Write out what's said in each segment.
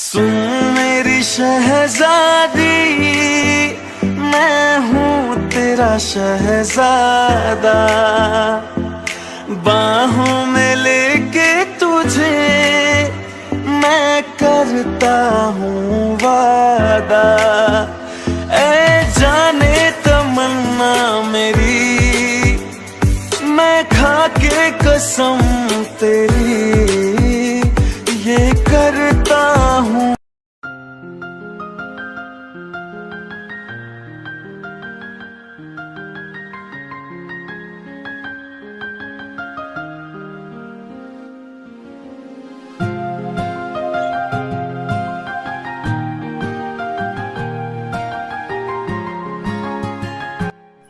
सुन मेरी शहजादी, मैं हूँ तेरा शहजादा, बाहों में लेके तुझे मैं करता हूँ वादा। ऐ जाने तमन्ना मेरी, मैं खा के कसम तेरी ये करता हूँ।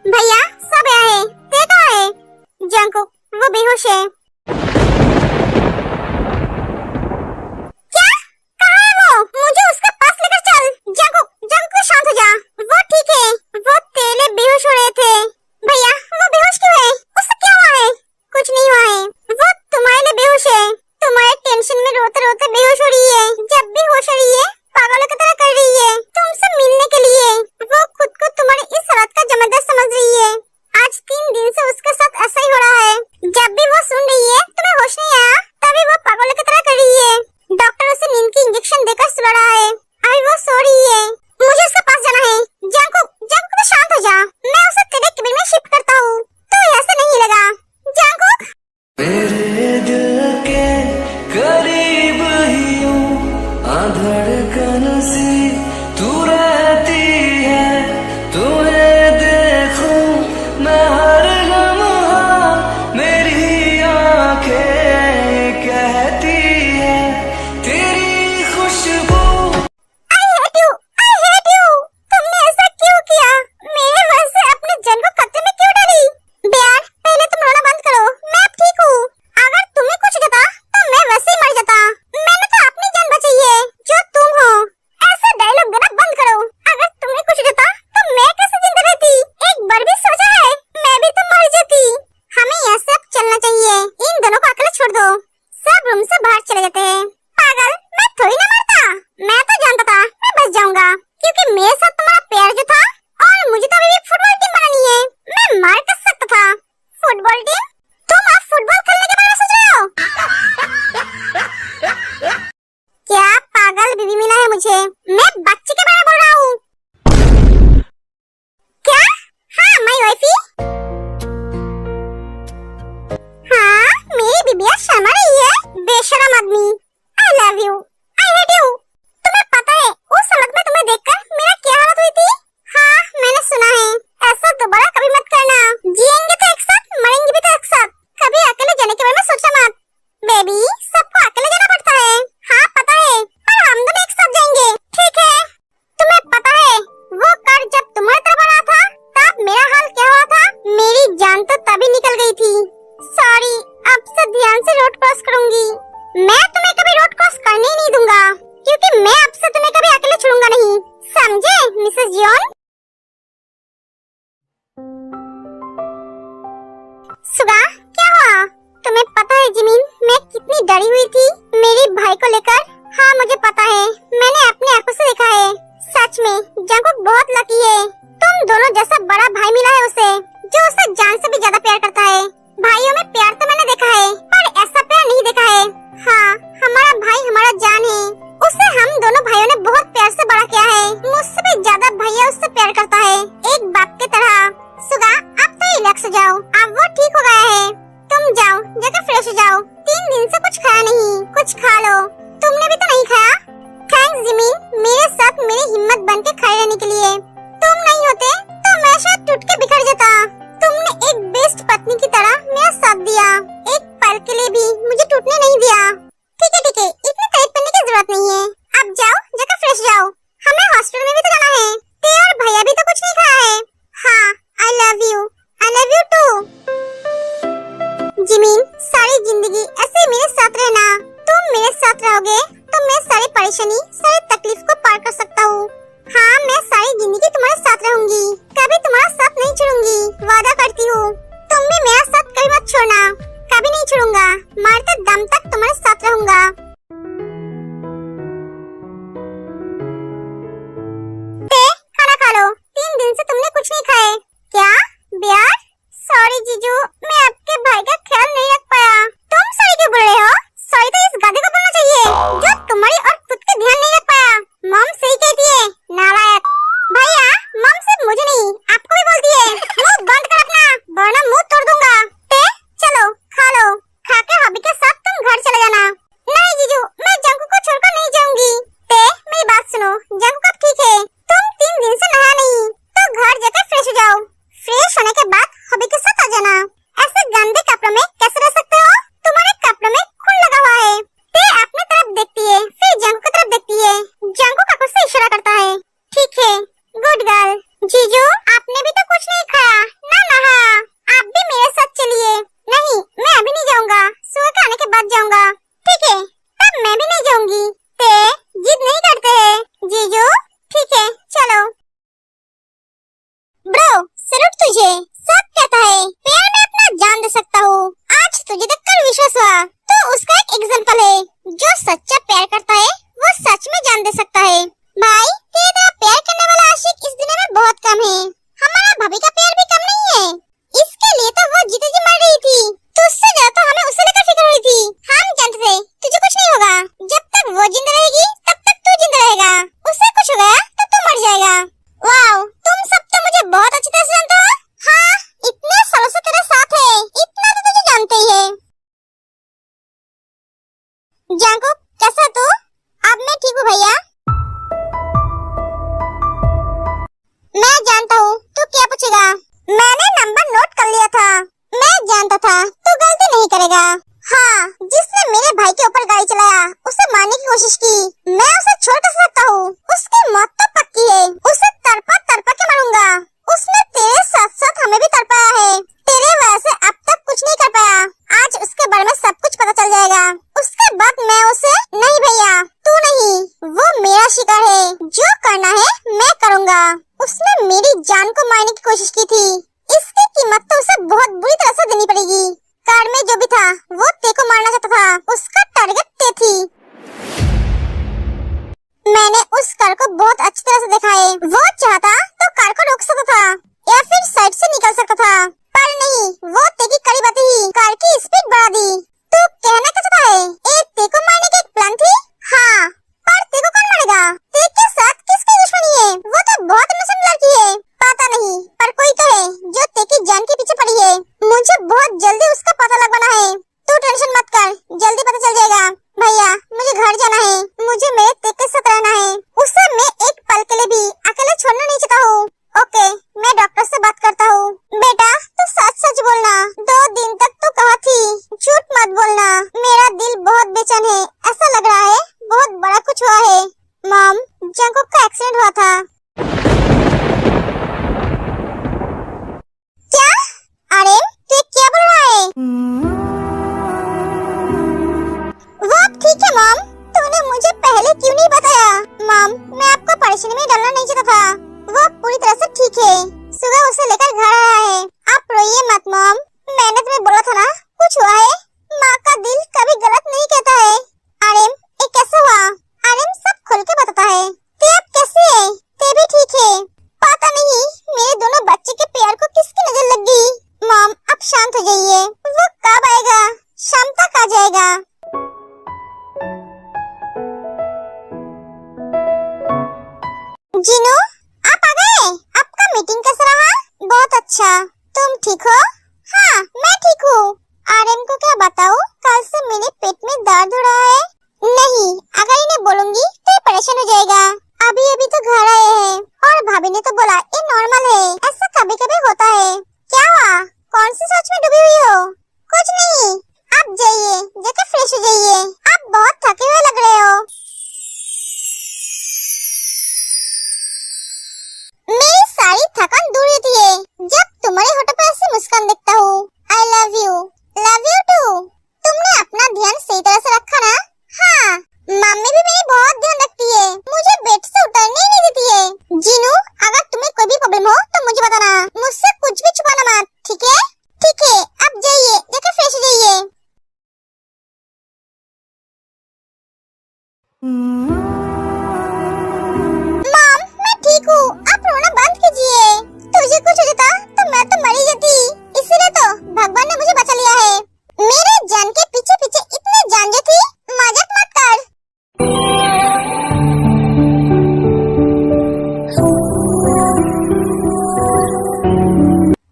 भैया सब आए, ते तो आए। जंकुक वो बेहोश है। क्या? कहाँ है वो? मुझे उसके पास लेकर चल। जंकुक, जंकुक शांत हो जा। वो ठीक है, वो तेले बेहोश हो रहे थे। भैया वो बेहोश क्यों है? उससे क्या हुआ है? कुछ नहीं हुआ है, वो तुम्हारे लिए बेहोश है। तुम्हारे टेंशन में रोते रोते बेहोश हो रही है। जब भी होश हो रही है पागलों की तरह कर रही है तुमसे मिलने के लिए। वो खुद को तुम्हारी इस हालत का जबरदस्त समझ रही है। आज 3 दिन से उसके साथ ऐसा ही हो रहा है। जब भी वो सुन रही है तुम्हें होश नहीं आया, तभी वो पागलों की तरह कर रही है। डॉक्टर उसे नींद की इंजेक्शन देकर सुला रहा है। अभी वो सो रही है। मुझे उसके पास जाना है। जंकुक, जंकुक तो शांत हो जा। मैं उसे तेरे केबिन में शिफ्ट करता हूँ, तो ऐसे नहीं लगा। जंकुक मेरे दिल के करीब ही हूँ, धड़कन सी तू रहती है। तुम्हें देखूं मैं हर लम्हा, मेरी आंखें कहती है तेरी खुशबू। I hate you, I hate you। तुमने ऐसा क्यों किया? मेरे वजह से अपने जन को खतरे में क्यों डाली? बेयार, पहले तुम रोना बंद करो। मैं अब ठीक हूँ। अगर तुम्हें कुछ होता तो मैं वैसे ही मर जाता। मैंने तो अपनी जान बचाई है, जो तुम हो। ऐसा डायलॉग देना बंद करो। अगर तुम्हें कुछ होता तो मैं कैसे जिंदा रहती? एक बार भी सोचा है? मैं भी तो मर जाती। हमें यहाँ से अब चलना चाहिए। इन दोनों को अकेले छोड़ दो। सब रूम से बाहर चले जाते हैं। पागल, मैं थोड़ी ना मरता। मैं तो जानता था मैं बच जाऊंगा, क्योंकि मेरे साथ तुम्हारा प्यार जो था, और मुझे तो अभी भी फुटबॉल टीम बनानी है। मैं मार कर सकता था। Football team? तुम अब फुटबॉल खेलने के बारे में सोच रहे हो? क्या पागल बीवी मिला है मुझे? मैं बच्चे के बारे में बोल रहा हूँ। क्या? हाँ माई वाइफी। हाँ मेरी बीबिया शर्मा रही है। बेशरम आदमी। I love you, I hate you। तुम्हें पता है उस हालत में तुम्हें देखकर मेरा क्या हालत हुई थी? हाँ मैंने सुना है। ऐसा दोबारा कभी मत करना। जिएंगे तो एक साथ, मरेंगे भी तो एक साथ। कभी अकेले जाने के बारे में सोचा मत। बेबी सबको अकेले जाना पड़ता है। हाँ पता है, पर हम दोनों एक साथ जाएंगे, ठीक है? तुम्हें पता है वो कार जब तुम्हारी तरफ आ रहा था तब मेरा हाल क्या हुआ था? मेरी जान तो तभी निकल गई थी। सॉरी, अब से ध्यान से रोड क्रॉस करूंगी। मैं तुम्हें कभी रोड क्रॉस करने ही नहीं दूंगा, क्योंकि मैं अब से तुम्हें कभी अकेले छोड़ूंगा नहीं। समझे मिसेस जॉन? सुगा क्या हुआ? तुम्हें पता है जिमिन, मैं कितनी डरी हुई थी मेरे भाई को लेकर। हाँ मुझे पता है, मैंने अपनी आंखों से देखा है। सच में जंकुक बहुत लकी है। तुम दोनों जैसा बड़ा भाई मिला है उसे, जो उसे जान से भी ज्यादा प्यार करता है। भाइयों में प्यार तो मैंने देखा है, पर ऐसा प्यार नहीं देखा है। हाँ हमारा भाई हमारा जान है। उसे हम दोनों भाइयों ने बहुत प्यार से बड़ा किया है। मुझसे भी ज्यादा भैया उससे प्यार करता है, एक बाप की तरह। सुगा अब तो रिलैक्स हो जाओ, अब वो ठीक हो गया है। तुम जाओ जाकर फ्रेश हो जाओ। 3 दिन से कुछ खाया नहीं, कुछ खा लो। तुमने भी तो नहीं खाया। थैंक्स जिमिन, मेरे साथ मेरी हिम्मत बन के खड़े रहने के लिए। तुम नहीं होते तो मैं शायद टूट के बिखर जाता। तुमने एक बेस्ट पत्नी की तरह मेरा साथ दिया, एक पल के लिए भी मुझे टूटने नहीं दिया। ठीक है ठीक है, इतनी तारीफ करने की जरूरत नहीं है। अब जाओ जाकर फ्रेश जाओ। हमें हॉस्पिटल में भी तो जाना है। ते और भैया भी तो कुछ नहीं खाया है। हाँ I love you, I love you too। Jimin सारी जिंदगी ऐसे मेरे साथ रहना। तुम मेरे साथ रहोगे तो मैं सारी परेशानी, सारी तकलीफ को पार कर सकता हूँ। हाँ मैं सारी जिंदगी तुम्हारे साथ रहूंगी, कभी तुम्हारा साथ नहीं छोड़ूंगी, वादा करती हूँ। तुम भी मेरा साथ कभी मत छोड़ना, कभी नहीं छोड़ूंगा। मरते दम तक तुम्हारे साथ रहूंगा। सिंपल है, जो सच्चा प्यार करता है वो सच में जान दे सकता है। भाई तेरी तरह प्यार करने वाला आशिक इस दुनिया में बहुत कम है। हमारा भाभी का प्यार भी कम नहीं है, इसके लिए तो वो जीते जी मर रही थी। तुझसे ज्यादा तो हमें उसे लेकर फिक्र हुई थी। हम जानते थे तुझे कुछ नहीं होगा, जब तक वो जिंदा रहेगी तब तक तू जिंदा रहेगा, उसे कुछ हो गया तो तू मर जाएगा। वाओ, तुम सब तो मुझे बहुत अच्छी तरह से जानते हो। हाँ, इतने सालों से तेरे साथ है, इतना तो तुझे जानते ही है। जंगकुक कैसा है तू? अब मैं ठीक हूँ भैया। मैं जानता हूँ तू क्या पूछेगा। मैंने नंबर नोट कर लिया था, मैं जानता था तू गलती नहीं करेगा। हाँ, जिसने मेरे भाई के ऊपर गाड़ी चलाया उसे मारने की कोशिश की, मैं उसे छोड़ कर सकता हूँ। उसकी मौत तो पक्की है, उसे तड़पा तड़पा के मारूंगा। उसने तेरे साथ साथ हमें भी तड़पाया है, तेरे वजह से अब तक कुछ नहीं कर पाया। आज उसके बारे में सब कुछ पता चल जाएगा, उसके बाद मैं उसे नहीं भैया तू नहीं, वो मेरा शिकार है, जो करना है मैं करूँगा। उसने मेरी जान को मारने की कोशिश की थी, इसकी कीमत तो उसे बहुत बुरी तरह से देनी पड़ेगी। कार्ड में जो भी था वो ते को मारना चाहता था, उसका टारगेट ते थी। मैंने उस कार को बहुत अच्छी तरह से देखा है, वो चाहता तो कार को रोक सकता था या फिर साइड से निकल सकता था, पर नहीं, वो ते की कड़ी बातें ही कार की स्पीड बढ़ा दी। तू कहना क्या चाहता है? ते को मारने की एक प्लान थी? हाँ, पर ते को कौन मारेगा? ते के साथ किसकी दुश्मनी है? वो तो बहुत इनोसेंट लड़की है। पता नहीं, पर कोई तो है जो ते की जान के पीछे पड़ी है। मुझे बहुत जल्दी उसका पता लगवाना है, तू टेंशन मत कर, जल्दी पता चल जाएगा। भैया मुझे घर जाना है, मुझे मेरे ते के साथ रहना है, उसे मैं एक पल के लिए भी अकेले छोड़ना नहीं चाहता हूँ। ओके, मैं डॉक्टर से बात करता हूँ। बेटा तू सच सच बोलना, 2 दिन तक तू कहा थी, झूठ मत बोलना। मेरा दिल बहुत बेचैन है, ऐसा लग रहा है बहुत बड़ा कुछ हुआ है। मॉम, जंगकुक का एक्सीडेंट हुआ था। क्या? अरे तू क्या बोल रहा है? वो अब ठीक है मॉम, तूने मुझे पहले क्यों नहीं बताया? मॉम, मैं आपको परेशानी में डालना नहीं चाहता था, वो पूरी तरह से ठीक है, सुबह उसे लेकर घर आया है। आप रोइए मत मॉम, मैंने तुम्हें बोला था ना कुछ हुआ है। माँ का दिल कभी गलत नहीं कहता है। आर्यन, ये कैसे हुआ? आर्यन सब खुल के बताता है। ते अब कैसे है? ते भी ठीक है। पता नहीं मेरे दोनों बच्चे के प्यार को किसकी नजर लग गई। मॉम अब शांत हो जाइए, वो कब आएगा? शाम तक आ जाएगा। जिनू आप आ गए, आपका मीटिंग कैसा रहा? बहुत अच्छा, तुम ठीक हो? हाँ मैं ठीक हूँ। आर्यन को क्या बताऊँ, कल से मेरे पेट में दर्द हो रहा है। नहीं, अगर इन्हें बोलूंगी तो ये परेशान हो जाएगा। अभी अभी तो घर आए हैं और भाभी ने तो बोला ये नॉर्मल है, ऐसा कभी कभी होता है। क्या हुआ, कौन सी सोच में डूबी हुई हो? कुछ नहीं, आप जाइए, जाकर फ्रेश हो जाइए, आप बहुत थके हुए लग रहे हो। मेरी सारी थकान दूर होती है जब तुम्हारे होठों पर ऐसी मुस्कान देखता हूँ। I love you too. तुमने अपना ध्यान सही तरह से रखा ना? हाँ, मम्मी भी मेरी बहुत ध्यान रखती है, मुझे बेड से उतरने ही नहीं देती है। जिनू, अगर तुम्हें कोई भी प्रॉब्लम हो तो मुझे बताना, मुझसे कुछ भी छुपाना मत, ठीक है? ठीक है, अब जाइए, जाकर फ्रेश हो जाइए। मॉम, मैं ठीक हूँ, आप रोना बंद कीजिए। तुझे कुछ हो जाता तो मैं तो मर ही जाती, इसीलिए तो भगवान ने मुझे बचा लिया है। मेरे जान के पीछे पीछे इतने जान जो थी, मजाक मत कर।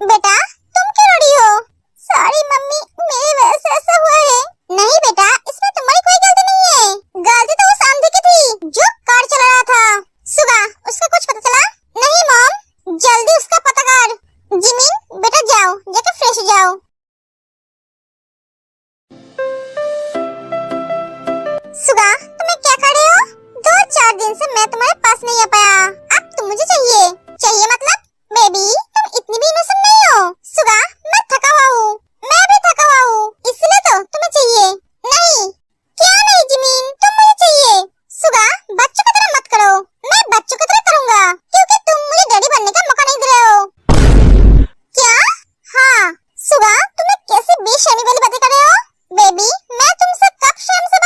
बेटा तुम क्यों रो रही हो? सॉरी मम्मी, मेरी वजह से ऐसा हुआ है। नहीं बेटा, इसमें तुम्हारी कोई गलती नहीं है, गलती तो उस आंधी की थी जो कार चला रहा था। सुबह उसका कुछ पता चला? नहीं मॉम, जल्दी उसका पता कर। जिमिन बेटा जाओ, जाकर फ्रेश हो जाओ। सुगा, तुम्हें क्या कर रहे हो? 2-4 दिन से मैं तुम्हारे पास नहीं आ पाया, अब तुम मुझे चाहिए। चाहिए मतलब? बेबी तुम इतनी भी इनोसेंट नहीं हो। सुगा, मैं थका हुआ हूँ, मैं भी थका हुआ हूँ, इसलिए तो तुम्हें चाहिए। नहीं, क्या नहीं जिमीन, तुम मुझे चाहिए। सुगा, बच्चों की तरह मत करो, मैं बच्चों की तरह करूँगा, क्योंकि तुम मुझे डैडी बनने का मौका नहीं दे रहे हो। क्या? हाँ सुगा, तुम्हें कैसी बेशर्मी वाली बातें कर रहे हो? बेबी मैं तुमसे कब शर्म से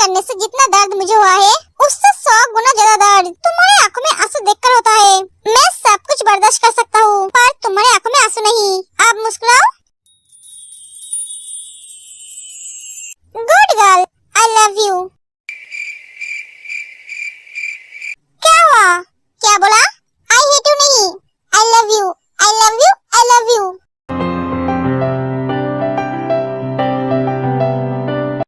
करने से जितना दर्द मुझे हुआ है उससे 100 गुना ज्यादा दर्द तुम्हारी आंखों में आंसू देखकर होता है। मैं सब कुछ बर्दाश्त कर सकता हूँ पर तुम्हारी आंखों में आंसू नहीं। अब मुस्कुराओ।